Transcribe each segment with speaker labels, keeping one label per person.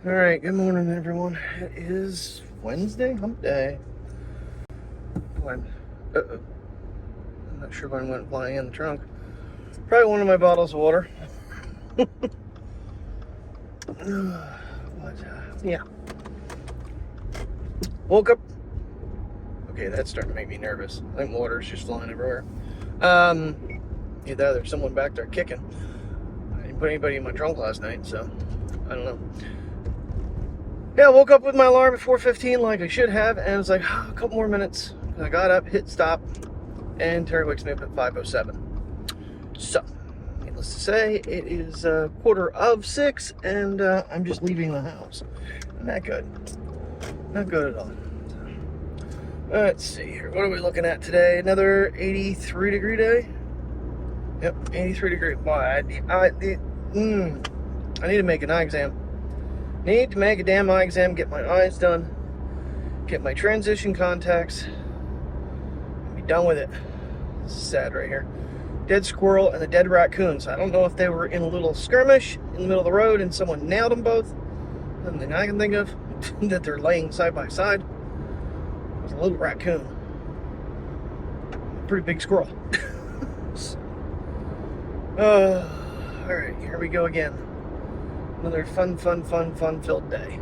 Speaker 1: Alright, good morning everyone. It is Wednesday, hump day. I'm not sure when went flying in the trunk. Probably one of my bottles of water. But, yeah. Woke up. Okay, that's starting to make me nervous. I think water's just flying everywhere. Either there's someone back there kicking. I didn't put anybody in my trunk last night, so I don't know. Yeah, I woke up with my alarm at 4:15 like I should have, and I was like, a couple more minutes. I got up, hit stop, and Terry wakes me up at 5:07. So, needless to say, it is 5:45, and I'm just leaving the house. Not good. Not good at all. Let's see here. What are we looking at today? Another 83 degree day? Yep, 83 degree. Boy, I need to make an eye exam. Need to make a damn eye exam, get my eyes done, get my transition contacts, and be done with it. This is sad right here. Dead squirrel and the dead raccoons. I don't know if they were in a little skirmish in the middle of the road and someone nailed them both. Nothing thing I can think of that they're laying side by side. It was a little raccoon. A pretty big squirrel. Alright, here we go again. Another fun-filled day.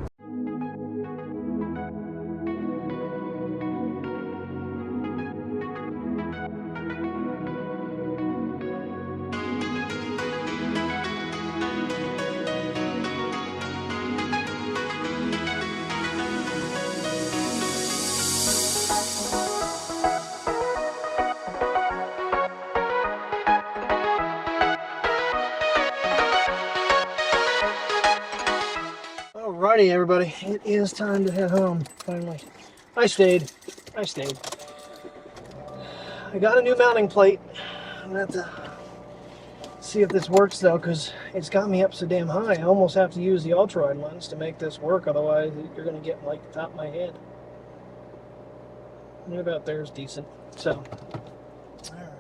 Speaker 1: Alrighty, everybody, it is time to head home, finally. I stayed. I got a new mounting plate. I'm gonna have to see if this works, though, because it's got me up so damn high. I almost have to use the ultra-wide lens to make this work, otherwise you're gonna get, like, the top of my head. Right about there is decent, so. Alright.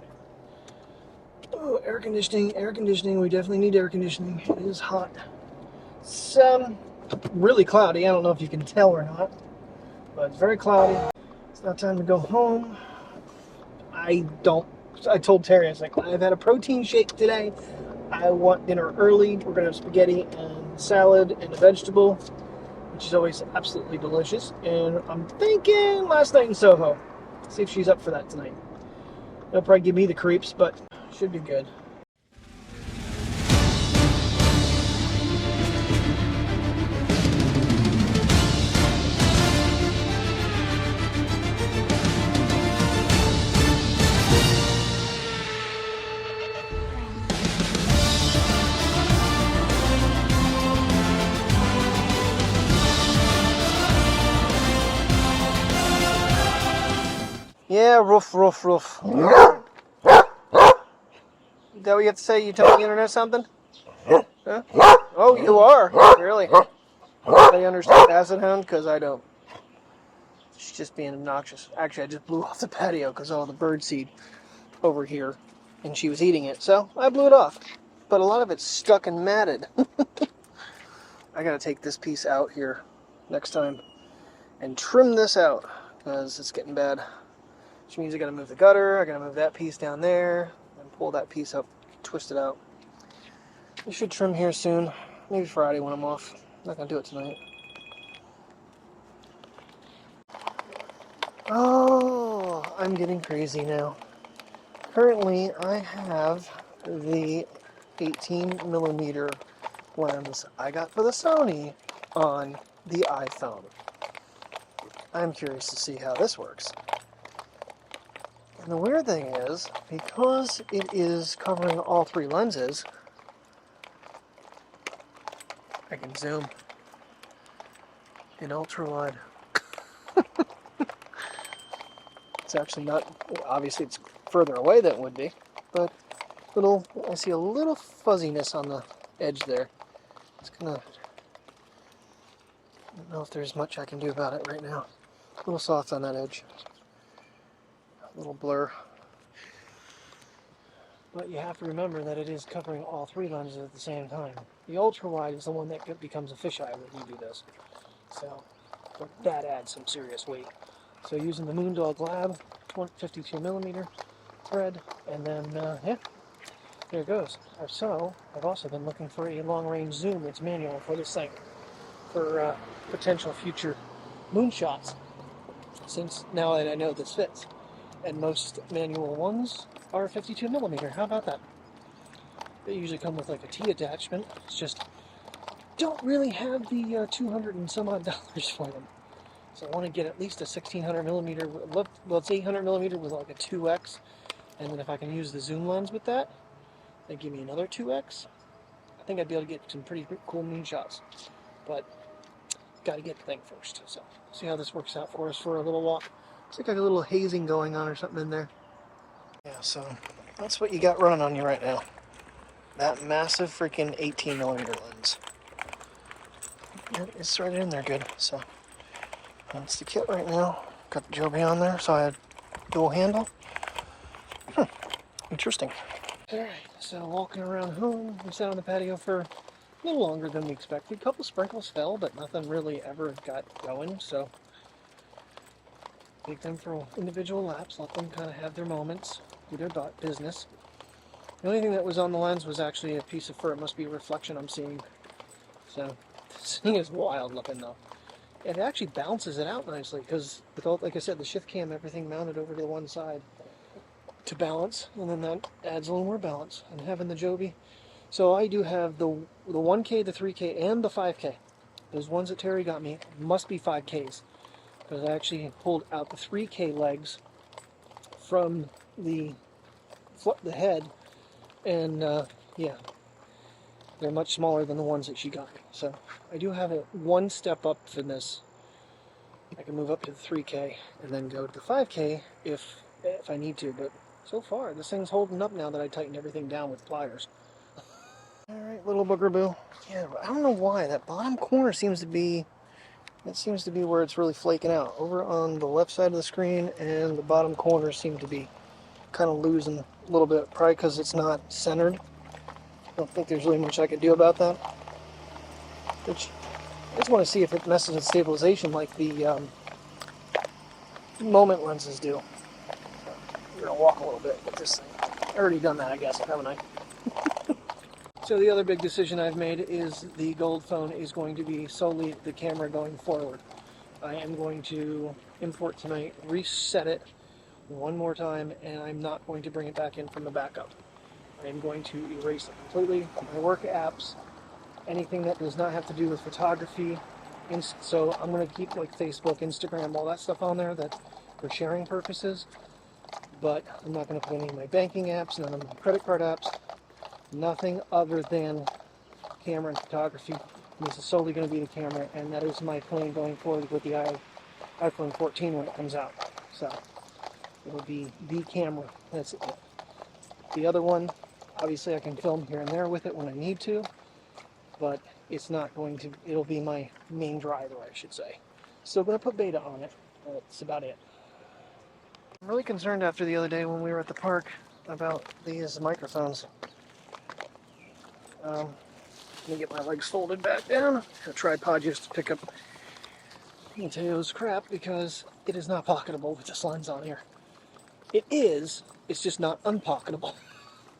Speaker 1: Oh, air conditioning, we definitely need air conditioning. It is hot. It's, really cloudy. I don't know if you can tell or not, but it's very cloudy. It's not time to go home. I told Terry, I was like, I've had a protein shake today. I want dinner early. We're gonna have spaghetti and salad and a vegetable, which is always absolutely delicious. And I'm thinking last night in Soho. See if she's up for that tonight. It'll probably give me the creeps, but should be good. Yeah, roof. Is that what you have to say? You telling the internet something? Huh? Oh, you are? Really? I understand acid hound? Because I don't. She's just being obnoxious. Actually, I just blew off the patio because all the bird seed over here, and she was eating it, so I blew it off. But a lot of it's stuck and matted. I gotta take this piece out here next time and trim this out because it's getting bad. Which means I gotta move the gutter, I gotta move that piece down there, and pull that piece up, twist it out. I should trim here soon, maybe Friday when I'm off. I'm not gonna do it tonight. Oh, I'm getting crazy now. Currently, I have the 18mm lens I got for the Sony on the iPhone. I'm curious to see how this works. And the weird thing is, because it is covering all three lenses, I can zoom in ultra wide. It's actually not, obviously it's further away than it would be, but I see a little fuzziness on the edge there. It's gonna, I don't know if there's much I can do about it right now. A little soft on that edge. Little blur.
Speaker 2: But you have to remember that it is covering all three lenses at the same time. The ultra wide is the one that becomes a fisheye when you do this. So, but that adds some serious weight. So using the Moondog Lab 52mm thread, and then yeah, there it goes. So I've also been looking for a long-range zoom that's manual for this thing, for potential future moonshots, since now that I know this fits. And most manual ones are 52mm. How about that? They usually come with like a T attachment. It's just don't really have the 200 and some odd dollars for them. So I want to get at least a 1600mm. Well, it's 800mm with like a 2x, and then if I can use the zoom lens with that, they give me another 2x. I think I'd be able to get some pretty cool moonshots. But got to get the thing first. So see how this works out for us for a little walk. Looks like I got a little hazing going on or something in there. Yeah, so that's what you got running on you right now. That massive freaking 18mm lens. It's right in there good. So that's the kit right now. Got the Joby on there, so I had dual handle. Interesting. Alright, so walking around home, we sat on the patio for a little longer than we expected. A couple sprinkles fell, but nothing really ever got going, so take them for individual laps, let them kind of have their moments, do their business. The only thing that was on the lens was actually a piece of fur. It must be a reflection I'm seeing. So this thing is wild looking though. It actually balances it out nicely because, with all, like I said, the ShiftCam, everything mounted over to the one side to balance, and then that adds a little more balance. And having the Joby, so I do have the 1K, the 3K, and the 5K. Those ones that Terry got me must be 5Ks because I actually pulled out the 3K legs from the head, and yeah, they're much smaller than the ones that she got me. So I do have it one step up in this. I can move up to the 3K and then go to the 5K if I need to, but so far this thing's holding up now that I tightened everything down with pliers. Alright, little booger boo. Yeah, I don't know why that bottom corner seems to be where it's really flaking out. Over on the left side of the screen, and the bottom corners seem to be kind of losing a little bit, probably because it's not centered. I don't think there's really much I can do about that. Which, I just want to see if it messes with stabilization like the moment lenses do. We're going to walk a little bit with this thing. I've already done that, I guess, haven't I? So the other big decision I've made is the Gold phone is going to be solely the camera going forward. I am going to import tonight, reset it one more time, and I'm not going to bring it back in from the backup. I am going to erase it completely. My work apps, anything that does not have to do with photography. So I'm going to keep like Facebook, Instagram, all that stuff on there that for sharing purposes. But I'm not going to put any of my banking apps, none of my credit card apps, nothing other than camera and photography. And this is solely going to be the camera, and that is my plan going forward with the iPhone 14 when it comes out. So it'll be the camera. That's it. The other one, obviously I can film here and there with it when I need to, but it's not going to, it'll be my main driver, I should say. Still going to put beta on it, but that's about it. I'm really concerned after the other day when we were at the park about these microphones. Let me get my legs folded back down. A tripod just to pick up Mateo's crap because it is not pocketable with this lens on here. It is, it's just not unpocketable.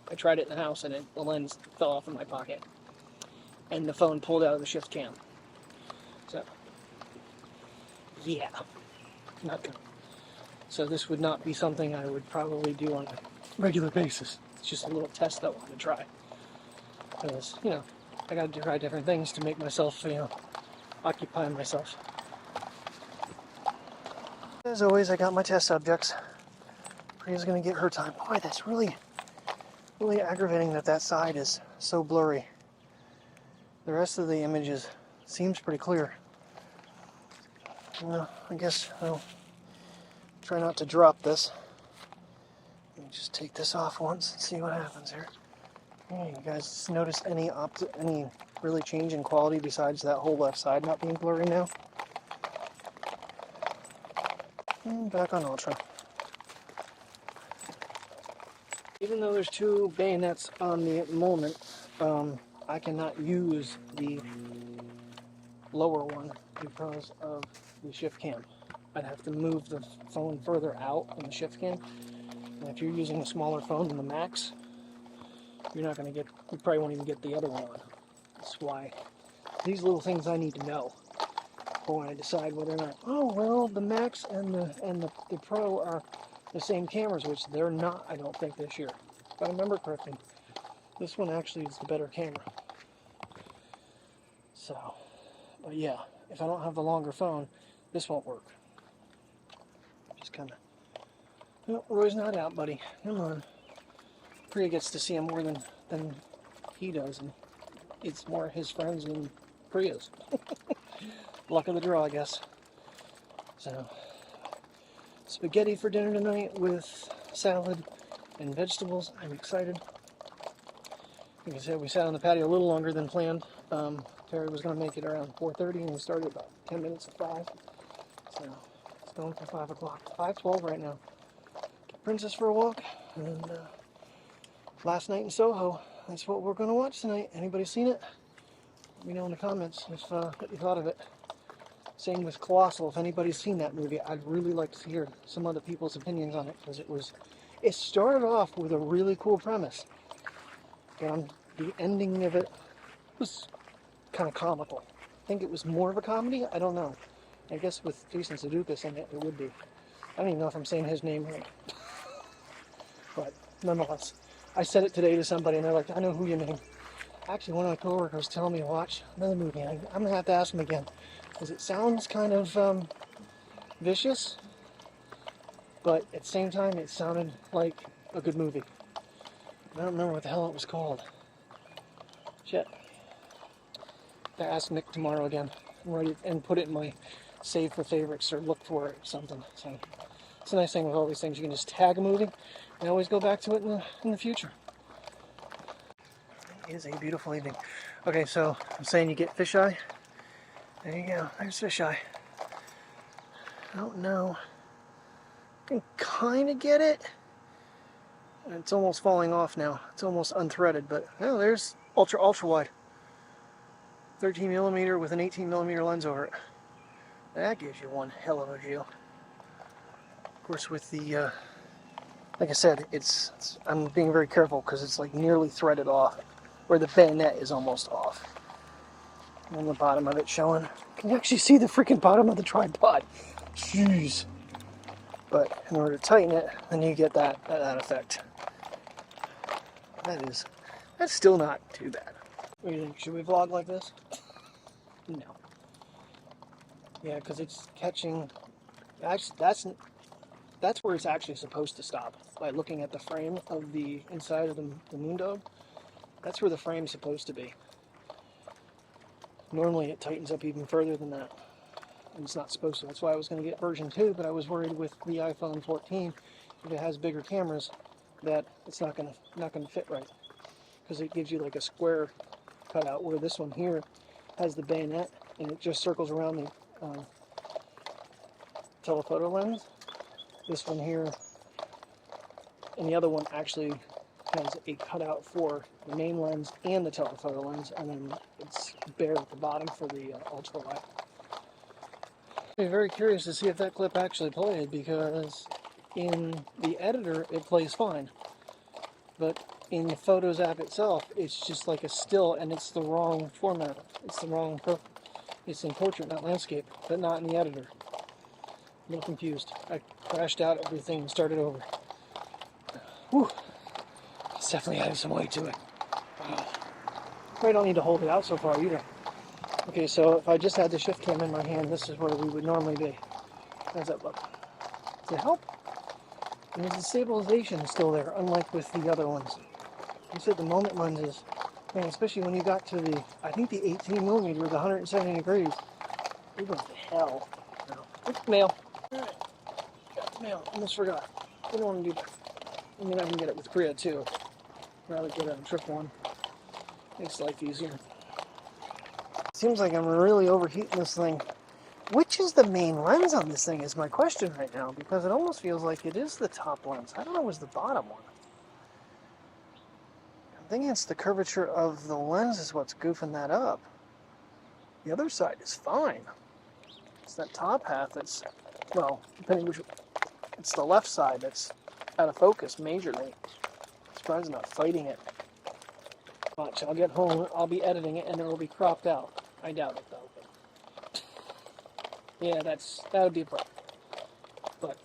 Speaker 2: I tried it in the house and the lens fell off in my pocket. And the phone pulled out of the ShiftCam. So, yeah, not good. So this would not be something I would probably do on a regular basis. It's just a little test that I want to try. Because, you know, I got to try different things to make myself, you know, occupy myself. As always, I got my test subjects. Priya's going to get her time. Boy, that's really aggravating that side is so blurry. The rest of the images seems pretty clear. I guess I'll try not to drop this. Let me just take this off once and see what happens here. Yeah, you guys notice any really change in quality besides that whole left side not being blurry now? And back on Ultra. Even though there's two bayonets on me at the moment, I cannot use the lower one because of the shift cam. I'd have to move the phone further out on the shift cam. And if you're using a smaller phone than the Max, you're not going to get, you probably won't even get the other one on. That's why these little things I need to know for when I decide whether or not, oh, well, the Max and the Pro are the same cameras, which they're not, I don't think, this year. If I remember correctly, this one actually is the better camera. So, but yeah, if I don't have the longer phone, this won't work. Just kind of, oh, Roy's not out, buddy. Come on. Priya gets to see him more than he does, and it's more his friends than Priya's. Luck of the draw, I guess. So, spaghetti for dinner tonight with salad and vegetables. I'm excited. Like I said, we sat on the patio a little longer than planned. Terry was going to make it around 4:30, and we started about 10 minutes of 5. So, it's going for 5 o'clock. 5:12 right now. Get Princess for a walk, and last night in Soho. That's what we're going to watch tonight. Anybody seen it? Let me know in the comments if what you thought of it. Same with Colossal. If anybody's seen that movie, I'd really like to hear some other people's opinions on it, because it started off with a really cool premise. And the ending of it was kind of comical. I think it was more of a comedy. I don't know. I guess with Jason Sudeikis in it, it would be. I don't even know if I'm saying his name right. But nonetheless, I said it today to somebody, and they're like, I know who you mean. Actually, one of my coworkers was telling me to watch another movie. I'm going to have to ask him again, because it sounds kind of vicious, but at the same time, it sounded like a good movie. I don't remember what the hell it was called. Shit. I ask Nick tomorrow again, write it and put it in my save for favorites or look for it or something. So it's a nice thing with all these things. You can just tag a movie and always go back to it in the future. It is a beautiful evening. Okay, so I'm saying you get fisheye. There you go. There's fisheye. I don't know. I can kind of get it. It's almost falling off now. It's almost unthreaded, but oh, there's ultra wide. 13mm with an 18mm lens over it. That gives you one hell of a view. Of course, with the, like I said, I'm being very careful because it's like nearly threaded off, where the bayonet is almost off. And the bottom of it showing. Can you actually see the freaking bottom of the tripod? Jeez. But in order to tighten it, then you get that effect. That's still not too bad. What do you think? Should we vlog like this? No. Yeah, because it's catching. Actually, that's where it's actually supposed to stop. By looking at the frame of the inside of the moon dome, that's where the frame's supposed to be. Normally, it tightens up even further than that, and it's not supposed to. That's why I was going to get version 2, but I was worried with the iPhone 14, if it has bigger cameras, that it's not going to fit right, because it gives you like a square cutout, where this one here has the bayonet and it just circles around the telephoto lens. This one here and the other one actually has a cutout for the main lens and the telephoto lens, and then it's bare at the bottom for the ultra wide. I'm very curious to see if that clip actually played, because in the editor it plays fine, but in the Photos app itself, it's just like a still, and it's the wrong format. It's in portrait, not landscape, but not in the editor. I'm a little confused. I crashed out everything and started over. Whew. It's definitely adding some weight to it. Wow. I don't need to hold it out so far either. Okay, so if I just had the shift cam in my hand, this is where we would normally be. How does that look? Does it help? And the stabilization is still there, unlike with the other ones. You said the moment lenses, man, especially when you got to the, I think the 18mm with 170 degrees. It was the hell. No. Mail. Alright. Got the mail. Almost forgot. We don't want to do that. I mean, I can get it with Priya too. Rather get a triple one. Makes life easier. Seems like I'm really overheating this thing. Which is the main lens on this thing is my question right now, because it almost feels like it is the top lens. I don't know, it was the bottom one. think it's the curvature of the lens is what's goofing that up. The other side is fine. It's that top half that's, well, depending which, it's the left side that's out of focus majorly. I'm surprised I'm not fighting it. Watch, I'll get home, I'll be editing it, and it will be cropped out. I doubt it, though. But yeah, that would be a problem. But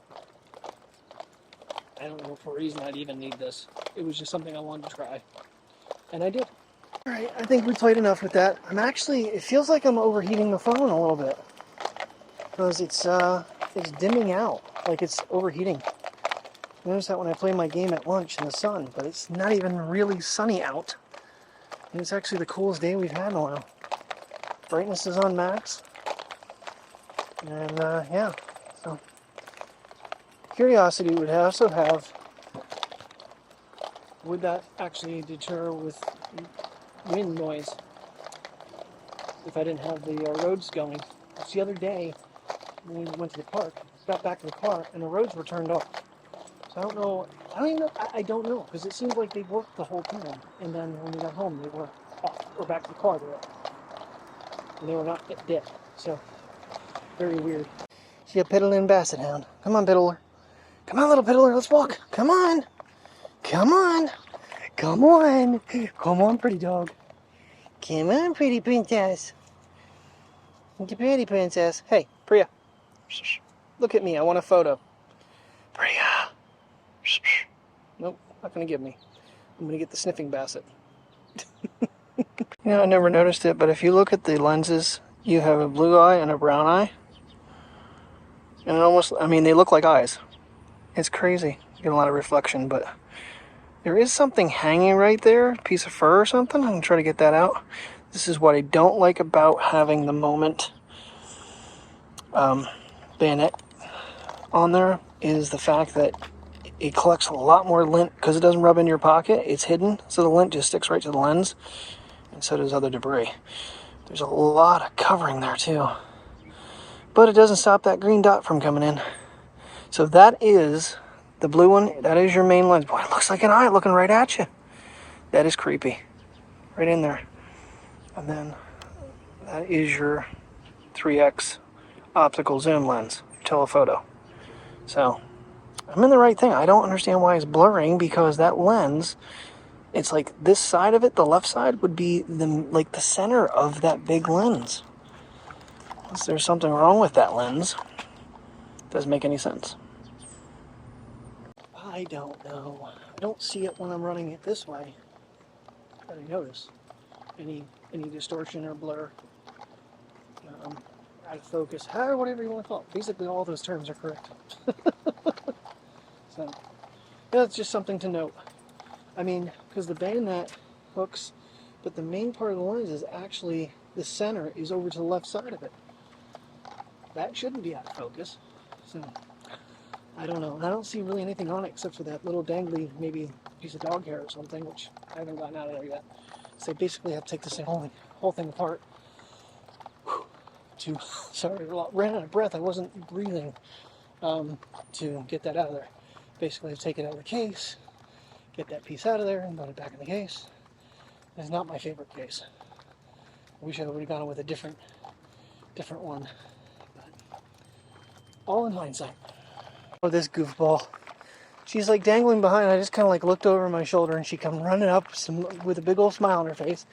Speaker 2: I don't know for a reason I'd even need this. It was just something I wanted to try. And I did. Alright, I think we played enough with that. It feels like I'm overheating the phone a little bit. Because it's dimming out, like it's overheating. I noticed that when I play my game at lunch in the sun, but it's not even really sunny out. And it's actually the coolest day we've had in a while. Brightness is on max. And yeah, so curiosity would also have, would that actually deter with wind noise if I didn't have the roads going? It's the other day when we went to the park, got back to the car, and the roads were turned off. So I don't know, I don't know, because it seems like they worked the whole time, and then when we got home they were off, or back to the car they were off. And they were not dead, so very weird. See a piddling basset hound. Come on, piddler. Come on, little piddler, let's walk. Come on. Come on. Come on. Come on, pretty dog. Come on, pretty princess. The pretty princess. Hey, Priya. Look at me, I want a photo. Priya. Nope, not gonna give me. I'm gonna get the sniffing basset. You know, I never noticed it, but if you look at the lenses, you have a blue eye and a brown eye. And it almost, I mean, they look like eyes. It's crazy. You get a lot of reflection, but there is something hanging right there, a piece of fur or something. I'm gonna try to get that out. This is what I don't like about having the Moment bayonet on there, is the fact that it collects a lot more lint because it doesn't rub in your pocket. It's hidden, so the lint just sticks right to the lens, and so does other debris. There's a lot of covering there too, but it doesn't stop that green dot from coming in. So that is the blue one. That is your main lens. Boy, it looks like an eye looking right at you. That is creepy, right in there. And then that is your 3x optical zoom lens, telephoto. So I'm in the right thing. I don't understand why it's blurring, because that lens, it's like this side of it, the left side, would be like the center of that big lens. Unless there's something wrong with that lens. Doesn't make any sense. I don't know. I don't see it when I'm running it this way. I don't notice any distortion or blur. Out of focus, whatever you want to call it. Basically, all those terms are correct. So, that's just something to note. I mean, because the bayonet hooks, but the main part of the lens is actually, the center is over to the left side of it. That shouldn't be out of focus. So, I don't know. I don't see really anything on it except for that little dangly, maybe piece of dog hair or something, which I haven't gotten out of there yet. So I basically have to take this whole thing apart. Sorry, ran out of breath. I wasn't breathing to get that out of there. Basically, I take it out of the case, get that piece out of there, and put it back in the case. It's not my favorite case. I wish I would have gone with a different one. But all in hindsight. Oh, this goofball. She's like dangling behind. I just kind of like looked over my shoulder, and she come running up with a big old smile on her face.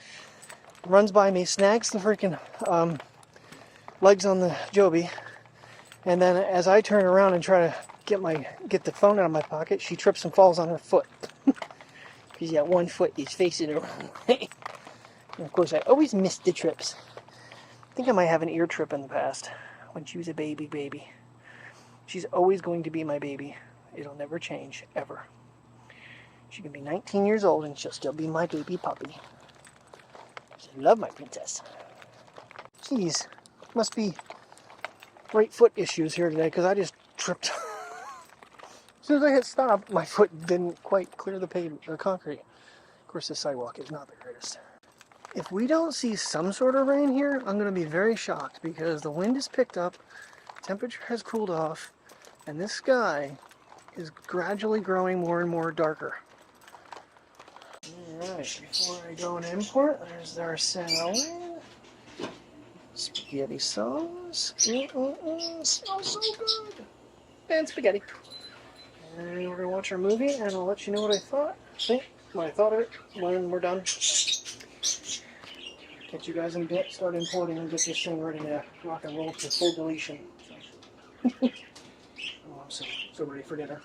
Speaker 2: Runs by me, snags the freaking legs on the Joby, and then as I turn around and try to get the phone out of my pocket, she trips and falls on her foot. Because that one foot is facing the wrong way. And of course, I always miss the trips. I think I might have an ear trip in the past when she was a baby. She's always going to be my baby. It'll never change, ever. She can be 19 years old and she'll still be my baby puppy. I love my princess. Jeez. Must be right foot issues here today, because I just tripped. As soon as I hit stop, my foot didn't quite clear the pavement or concrete. Of course, the sidewalk is not the greatest. If we don't see some sort of rain here, I'm going to be very shocked, because the wind has picked up, temperature has cooled off, and this sky is gradually growing more and more darker. Alright, before I go and import, there's our salad. Spaghetti sauce. Smells so good. And spaghetti. And we're going to watch our movie, and I'll let you know what I thought of it when we're done. Catch you guys in a bit, start importing, and get this thing ready to rock and roll to full deletion. So, so ready for dinner.